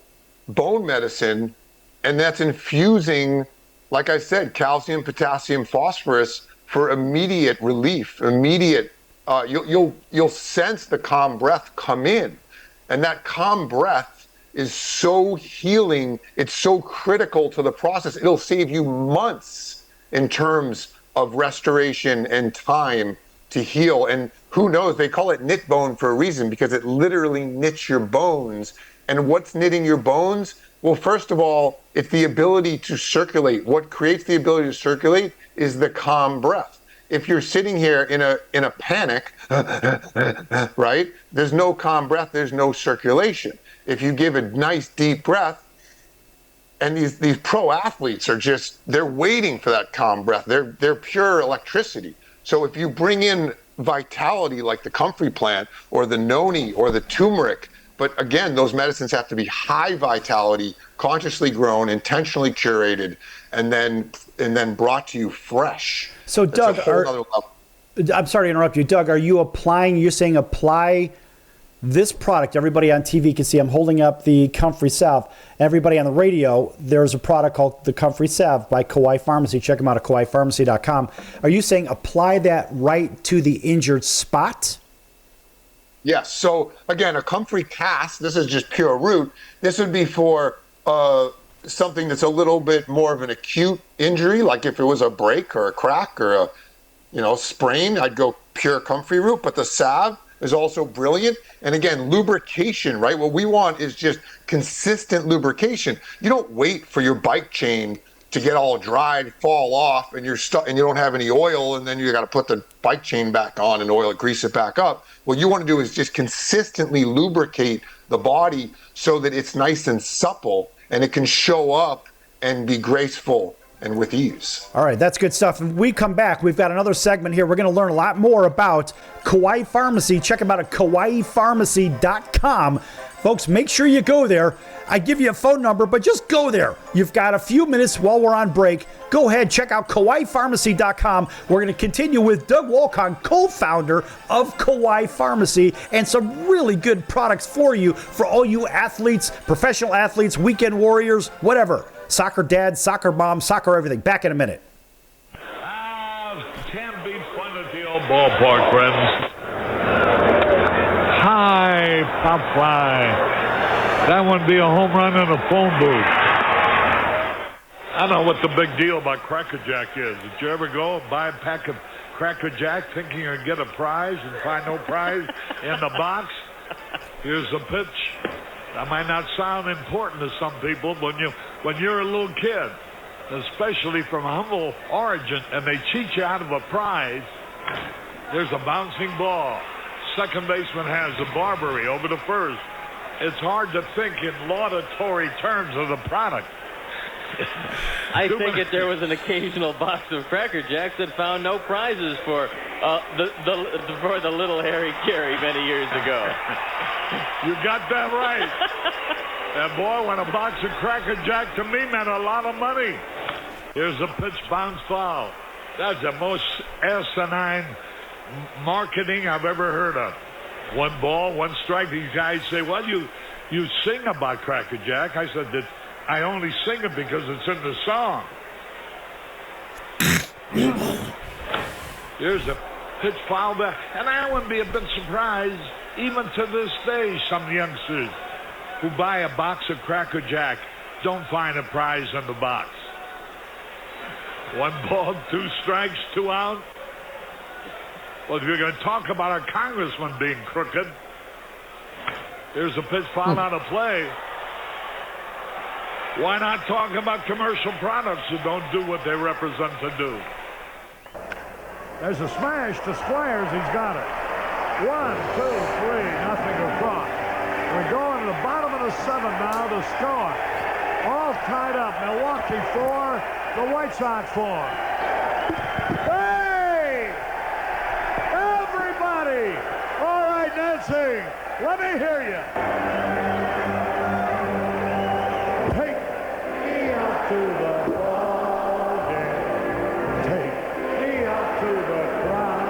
bone medicine, and that's infusing, like I said, calcium, potassium, phosphorus for immediate relief. You'll sense the calm breath come in, and that calm breath is so healing. It's so critical to the process. It'll save you months in terms of restoration and time to heal. And who knows, they call it knit bone for a reason, because it literally knits your bones. And what's knitting your bones? Well, first of all, it's the ability to circulate. What creates the ability to circulate is the calm breath. If you're sitting here in a panic, right, there's no calm breath, there's no circulation. If you give a nice deep breath, and these pro athletes are they're waiting for that calm breath. They're pure electricity. So if you bring in vitality like the comfrey plant or the noni or the turmeric, but again, those medicines have to be high vitality, consciously grown, intentionally curated, and then brought to you fresh. So, Doug, I'm sorry to interrupt you. Doug, are you you're saying apply this product? Everybody on TV can see I'm holding up the Comfrey Salve. Everybody on the radio, there's a product called the Comfrey Salve by Kauai Pharmacy. Check them out at kauaipharmacy.com. Are you saying apply that right to the injured spot? Yes. So, again, a comfrey cast, this is just pure root. This would be for something that's a little bit more of an acute injury, like if it was a break or a crack or a sprain, I'd go pure comfrey root. But the salve is also brilliant. And again, lubrication, right? What we want is just consistent lubrication. You don't wait for your bike chain to get all dried, fall off, and you're stuck, and you don't have any oil, and then you got to put the bike chain back on and oil it, grease it back up. What you want to do is just consistently lubricate the body so that it's nice and supple, and it can show up and be graceful and with ease. All right, that's good stuff. When we come back, we've got another segment here. We're going to learn a lot more about Kauai Pharmacy. Check them out at kauaipharmacy.com. Folks, make sure you go there. I give you a phone number, but just go there. You've got a few minutes while we're on break. Go ahead, check out kauaipharmacy.com. We're going to continue with Doug Wolcott, co-founder of Kauai Pharmacy, and some really good products for you, for all you athletes, professional athletes, weekend warriors, whatever. Soccer dads, soccer moms, soccer everything. Back in a minute. Can't beat fun at the old ballpark, friends. High pop fly. That would be a home run in a phone booth. I don't know what the big deal about Cracker Jack is. Did you ever go and buy a pack of Cracker Jack thinking you're going to get a prize and find no prize in the box? Here's the pitch. That might not sound important to some people, but when you're a little kid, especially from humble origin, and they cheat you out of a prize, there's a bouncing ball. Second baseman has a Barbary over to first. It's hard to think in laudatory terms of the product. I think if there was an occasional box of Cracker Jacks that found no prizes for the little Harry Carey many years ago. You got that right. And boy, when a box of Cracker Jack to me meant a lot of money. Here's a pitch, bounce foul. That's the most asinine marketing I've ever heard of. One ball, one strike. These guys say, well, you sing about Cracker Jack. I said that I only sing it because it's in the song. Here's a pitch foul back. And I wouldn't be a bit surprised, even to this day, some youngsters who buy a box of Cracker Jack don't find a prize in the box. One ball, two strikes, 2 out. Well, if you're going to talk about our congressman being crooked, here's a pitch foul out of play. Why not talk about commercial products who don't do what they represent to do? There's a smash to Squires. He's got it. 1, 2, 3, nothing across. We're going to the bottom of the 7th now to score. All tied up. Milwaukee 4, the White Sox 4. Hey! Everybody! All right, Nancy, let me hear you. Take me out to the ball game. Take me out to the crowd.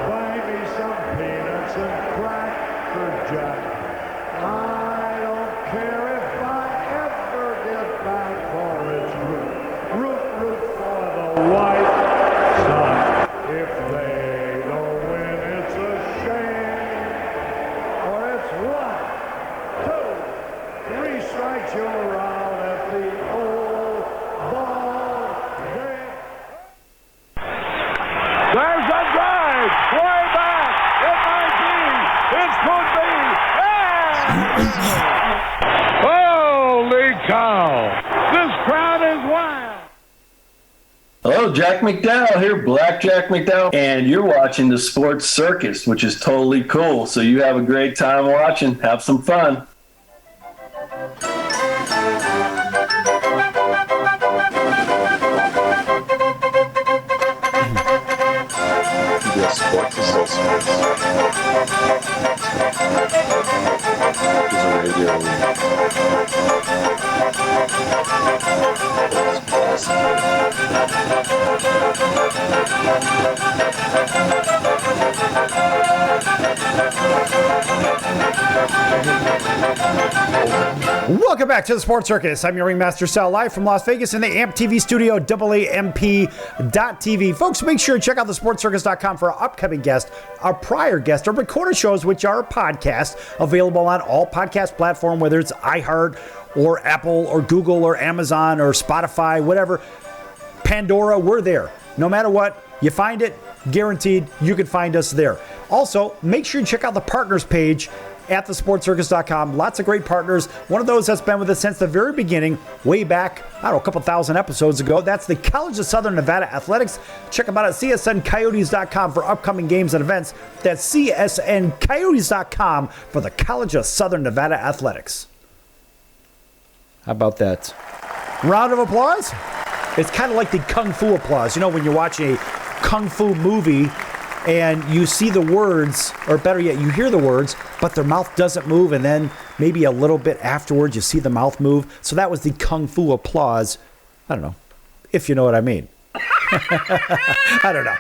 Buy me some peanuts and Cracker Jack. I don't care if I ever get back for its root. Root for the White Sox. If they don't win, it's a shame. Or it's 1, 2, 3 strikes, you're out at the old ball game. There's a drive. Way back. It might be. It could be. Oh! cow. This crowd is wild. Hello, Jack McDowell here, Black Jack McDowell, and you're watching the Sports Circus, which is totally cool. So you have a great time watching. Have some fun. Welcome back to the Sports Circus. I'm your Ringmaster Sal, live from Las Vegas in the AMP TV studio, AAMP.TV. Folks, make sure to check out thesportscircus.com for our upcoming guest, our prior guest, our recorded shows, which are podcasts available on all podcast platforms, whether it's iHeart or Apple or Google or Amazon or Spotify, whatever. Pandora, we're there. No matter what, you find it, guaranteed, you can find us there. Also, make sure you check out the partners page at thesportscircus.com. Lots of great partners. One of those that's been with us since the very beginning, way back, I don't know, a couple thousand episodes ago. That's the College of Southern Nevada Athletics. Check them out at csncoyotes.com for upcoming games and events. That's csncoyotes.com for the College of Southern Nevada Athletics. How about that? Round of applause? It's kind of like the Kung Fu applause. You know, when you watch a Kung Fu movie and you see the words, or better yet, you hear the words, but their mouth doesn't move, and then maybe a little bit afterwards you see the mouth move. So that was the Kung Fu applause. I don't know, if you know what I mean. I don't know.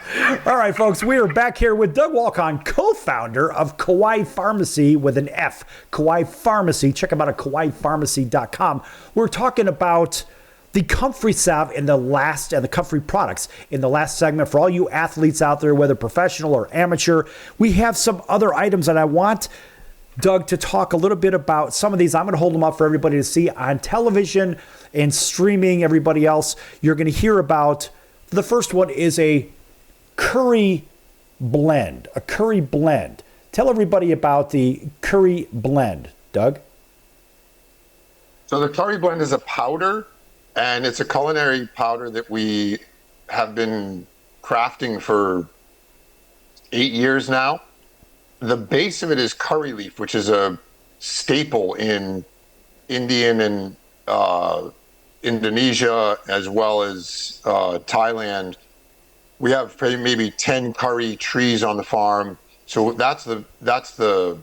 All right, folks, we are back here with Doug Walcon, co-founder of Kauai Pharmacy with an F. Kauai Pharmacy. Check them out at kauaipharmacy.com. We're talking about the comfrey salve and the comfrey products in the last segment. For all you athletes out there, whether professional or amateur, we have some other items that I want Doug to talk a little bit about. Some of these, I'm going to hold them up for everybody to see on television and streaming. Everybody else, you're going to hear about. The first one is a curry blend. A curry blend. Tell everybody about the curry blend, Doug. So the curry blend is a powder. And it's a culinary powder that we have been crafting for 8 years now. The base of it is curry leaf, which is a staple in Indian and Indonesia, as well as Thailand. We have maybe 10 curry trees on the farm. So that's the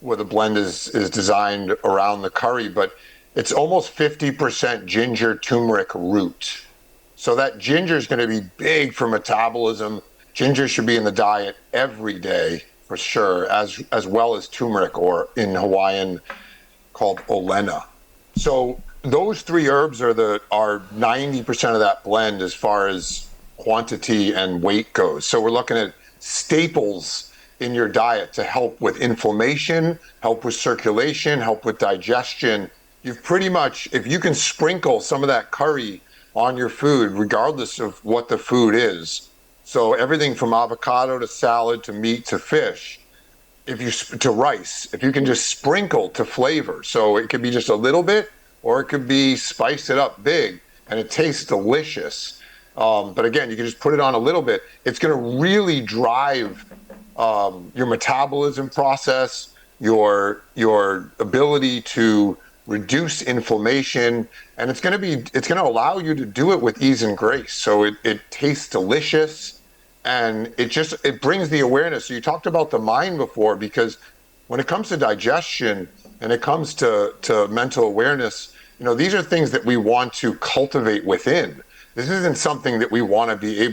where the blend is designed around the curry, but it's almost 50% ginger turmeric root. So that ginger is going to be big for metabolism. Ginger should be in the diet every day for sure, as well as turmeric, or in Hawaiian called olena. So those three herbs are 90% of that blend as far as quantity and weight goes. So we're looking at staples in your diet to help with inflammation, help with circulation, help with digestion. You've pretty much, if you can sprinkle some of that curry on your food, regardless of what the food is. So everything from avocado to salad to meat to fish, to rice, if you can just sprinkle to flavor. So it could be just a little bit, or it could be spice it up big, and it tastes delicious. But again, you can just put it on a little bit. It's going to really drive your metabolism process, your ability to reduce inflammation, and it's going to allow you to do it with ease and grace. So it tastes delicious, and it brings the awareness. So you talked about the mind before, because when it comes to digestion and it comes to mental awareness, these are things that we want to cultivate within. This isn't something that we want to be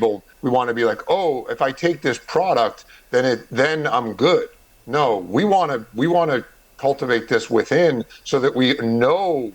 like, oh, if I take this product, then I'm good. No, we want to cultivate this within, so that we know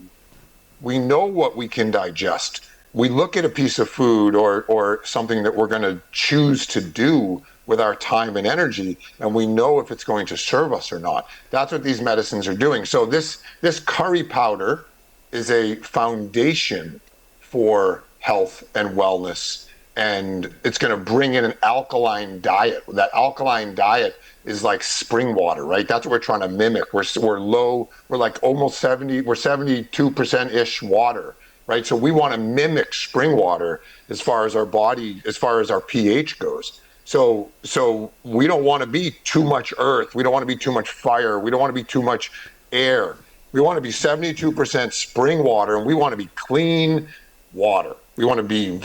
what we can digest. We look at a piece of food or something that we're going to choose to do with our time and energy, and we know if it's going to serve us or not. That's what these medicines are doing. So this curry powder is a foundation for health and wellness and it's going to bring in an alkaline diet. That alkaline diet is like spring water, right? That's what we're trying to mimic. We're low. We're like almost 70. We're 72%-ish water, right? So we want to mimic spring water as far as our body, as far as our pH goes. So we don't want to be too much earth. We don't want to be too much fire. We don't want to be too much air. We want to be 72% spring water, and we want to be clean water. We want to be,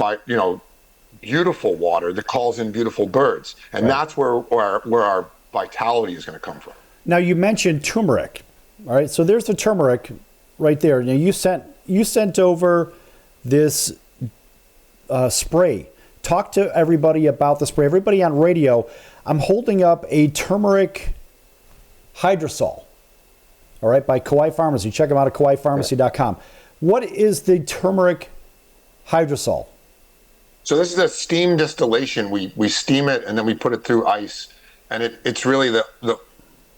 beautiful water that calls in beautiful birds. And that's where our vitality is going to come from. Now, you mentioned turmeric. All right, so there's the turmeric right there. Now, you sent over this spray. Talk to everybody about the spray. Everybody on radio, I'm holding up a turmeric hydrosol, all right, by Kauai Pharmacy. Check them out at kauaipharmacy.com. What is the turmeric hydrosol? So this is a steam distillation. We steam it and then we put it through ice. And it's really the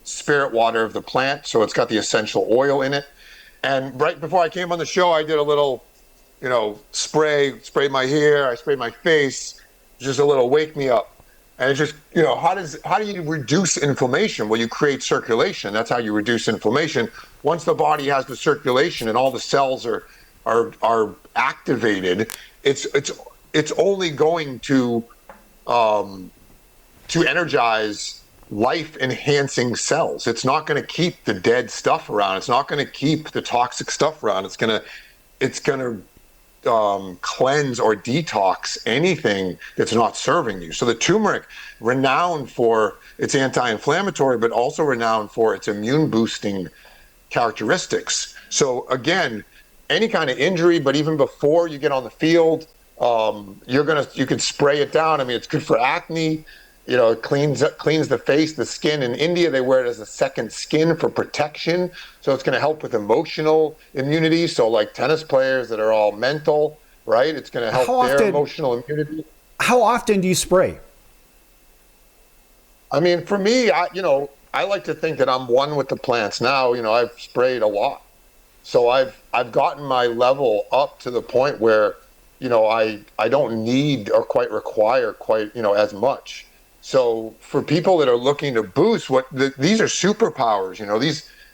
spirit water of the plant. So it's got the essential oil in it. And right before I came on the show, I did a little, sprayed my hair, I sprayed my face, just a little wake me up. And it's just, how do you reduce inflammation? Well, you create circulation. That's how you reduce inflammation. Once the body has the circulation and all the cells are activated, it's only going to energize life-enhancing cells. It's not going to keep the dead stuff around. It's not going to keep the toxic stuff around. It's going to cleanse or detox anything that's not serving you. So the turmeric, renowned for its anti-inflammatory, but also renowned for its immune-boosting characteristics. So again, any kind of injury, but even before you get on the field, you can spray it down. I mean, it's good for acne. It cleans the face, the skin. In India, they wear it as a second skin for protection. So it's going to help with emotional immunity. So like tennis players that are all mental, right? It's going to help their emotional immunity. How often do you spray? I mean, for me, I like to think that I'm one with the plants now. I've sprayed a lot. So I've gotten my level up to the point where, I don't need or quite require as much. So for people that are looking to boost, these are superpowers.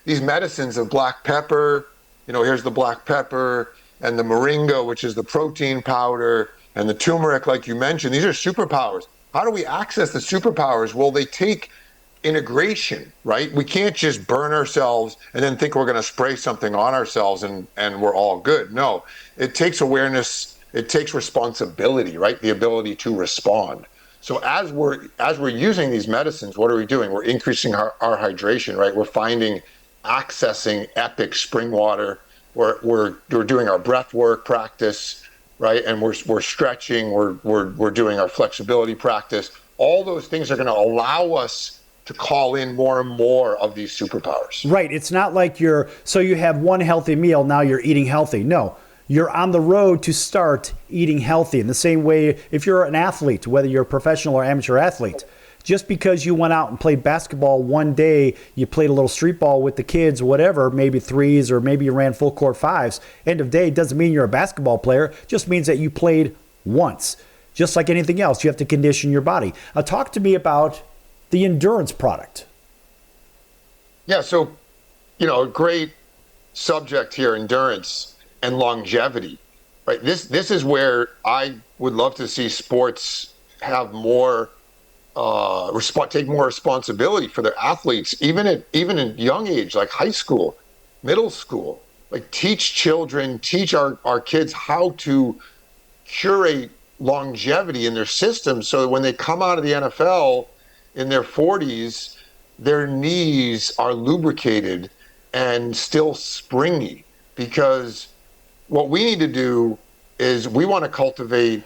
These medicines of black pepper. Here's the black pepper and the moringa, which is the protein powder, and the turmeric, like you mentioned. These are superpowers. How do we access the superpowers? Well, they take integration, right? We can't just burn ourselves and then think we're going to spray something on ourselves and we're all good. No, it takes awareness. It takes responsibility, right? The ability to respond. So as we're using these medicines, what are we doing? We're increasing our hydration, right? We're accessing epic spring water. We're doing our breath work practice, right? And we're stretching. We're doing our flexibility practice. All those things are going to allow us to call in more and more of these superpowers. Right. It's not like you have one healthy meal, now you're eating healthy. No. You're on the road to start eating healthy. In the same way, if you're an athlete, whether you're a professional or amateur athlete, just because you went out and played basketball one day, you played a little street ball with the kids, whatever, maybe threes, or maybe you ran full court fives, end of day, doesn't mean you're a basketball player, just means that you played once. Just like anything else, you have to condition your body. Talk to me about the endurance product. Yeah, so, a great subject here, endurance and longevity, right? This is where I would love to see sports have more take more responsibility for their athletes, even in young age, like high school, middle school. Like teach our kids how to curate longevity in their system, so that when they come out of the NFL in their 40s, their knees are lubricated and still springy. Because what we need to do is we want to cultivate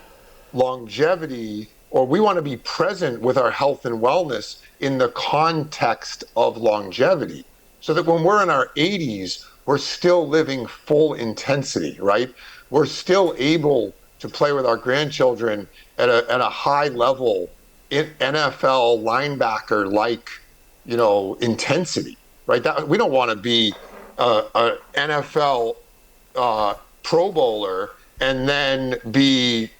longevity, or we want to be present with our health and wellness in the context of longevity, so that when we're in our 80s, we're still living full intensity, right? We're still able to play with our grandchildren at a high level, in NFL linebacker-like, intensity, right? We don't want to be an NFL Pro Bowler and then be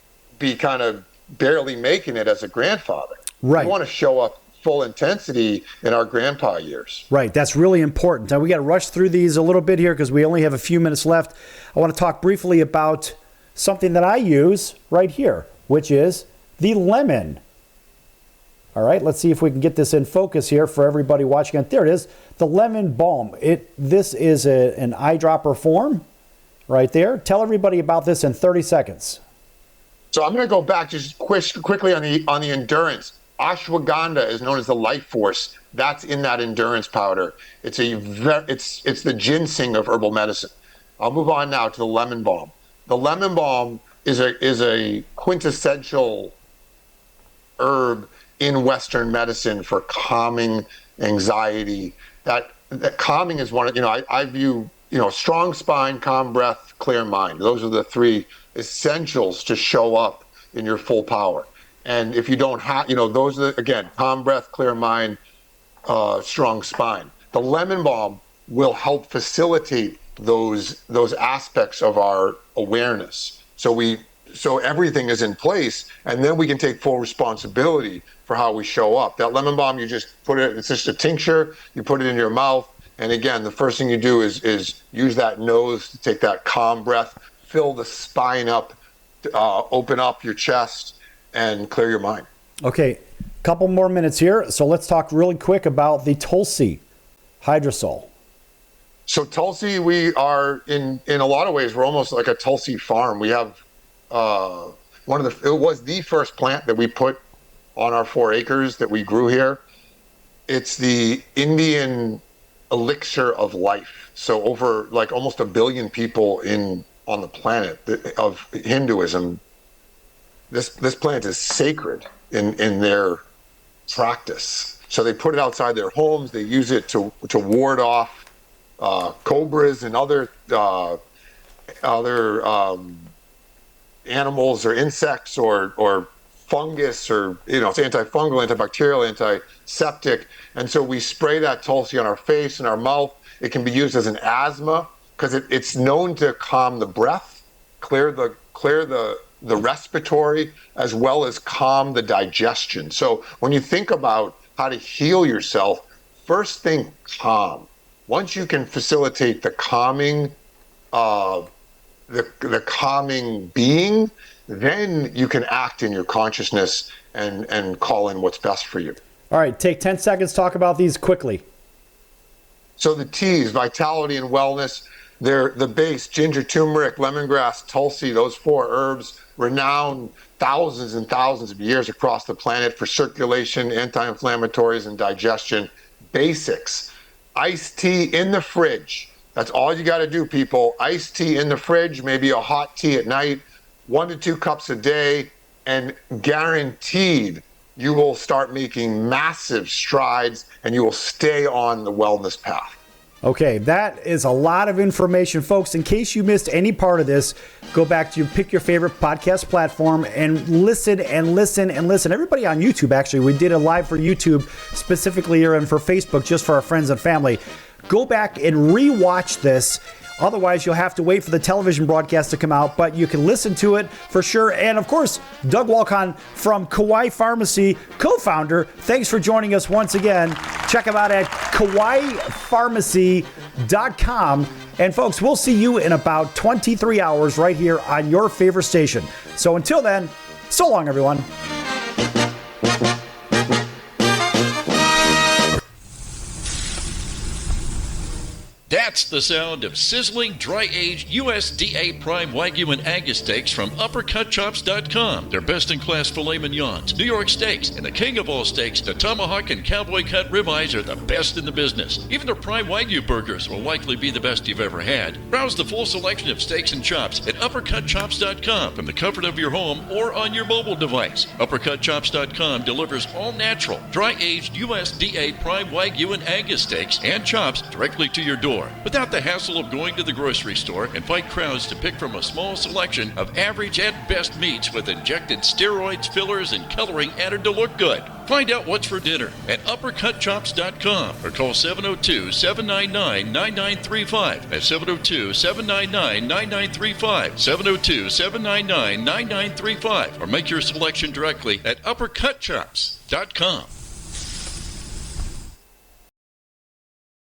kind of barely making it as a grandfather. Right. We want to show up full intensity in our grandpa years. Right. That's really important. Now, we got to rush through these a little bit here because we only have a few minutes left. I want to talk briefly about something that I use right here, which is the lemon. All right, let's see if we can get this in focus here for everybody watching. There it is, the lemon balm. This is an eyedropper form right there. Tell everybody about this in 30 seconds. So I'm going to go back just quickly on the endurance. Ashwagandha is known as the life force. That's in that endurance powder. It's the ginseng of herbal medicine. I'll move on now to the lemon balm. The lemon balm is a quintessential herb in Western medicine for calming anxiety. That calming is one of, I view, strong spine, calm breath, clear mind. Those are the three essentials to show up in your full power. And if you don't have, those are, again, calm breath, clear mind, strong spine. The lemon balm will help facilitate those aspects of our awareness. So everything is in place, and then we can take full responsibility for how we show up. That lemon balm, you just it's just a tincture, you put it in your mouth, and again, the first thing you do is use that nose to take that calm breath, fill the spine up, open up your chest, and clear your mind. Okay, couple more minutes here, so let's talk really quick about the Tulsi hydrosol. So Tulsi, we are in a lot of ways, we're almost like a Tulsi farm. We have it was the first plant that we put on our 4 acres that we grew here. It's the Indian elixir of life. So over like almost 1 billion people on the planet of Hinduism, this plant is sacred in their practice. So they put it outside their homes. They use it to ward off cobras and other animals or insects or fungus, or it's antifungal, antibacterial, antiseptic. And so we spray that Tulsi on our face and our mouth. It can be used as an asthma because it's known to calm the breath, clear the respiratory, as well as calm the digestion. So when you think about how to heal yourself, first think calm. Once you can facilitate the calming the calming being, then you can act in your consciousness and call in what's best for you. All right, take 10 seconds, talk about these quickly. So the teas, vitality and wellness, they're the base, ginger, turmeric, lemongrass, Tulsi, those 4 herbs, renowned thousands and thousands of years across the planet for circulation, anti-inflammatories, and digestion. Basics, iced tea in the fridge. That's all you got to do, people. Iced tea in the fridge, maybe a hot tea at night, 1 to 2 cups a day, and guaranteed you will start making massive strides and you will stay on the wellness path. Okay, that is a lot of information, folks. In case you missed any part of this, go back to pick your favorite podcast platform and listen and listen and listen. Everybody on YouTube, actually, we did a live for YouTube specifically here and for Facebook, just for our friends and family. Go back and rewatch this. Otherwise, you'll have to wait for the television broadcast to come out, but you can listen to it for sure. And of course, Doug Walcon from Kauai Pharmacy, co-founder, thanks for joining us once again. Check him out at kawaipharmacy.com. And folks, we'll see you in about 23 hours right here on your favorite station. So until then, so long, everyone. That's the sound of sizzling, dry-aged USDA Prime Wagyu and Angus steaks from UpperCutChops.com. Their best-in-class filet mignons, New York steaks, and the king of all steaks, the tomahawk and cowboy cut ribeyes are the best in the business. Even their Prime Wagyu burgers will likely be the best you've ever had. Browse the full selection of steaks and chops at UpperCutChops.com from the comfort of your home or on your mobile device. UpperCutChops.com delivers all-natural, dry-aged USDA Prime Wagyu and Angus steaks and chops directly to your door. store without the hassle of going to the grocery store and fight crowds to pick from a small selection of average at best meats with injected steroids, fillers, and coloring added to look good. Find out what's for dinner at uppercutchops.com or call 702-799-9935. That's 702-799-9935. 702-799-9935. Or make your selection directly at uppercutchops.com.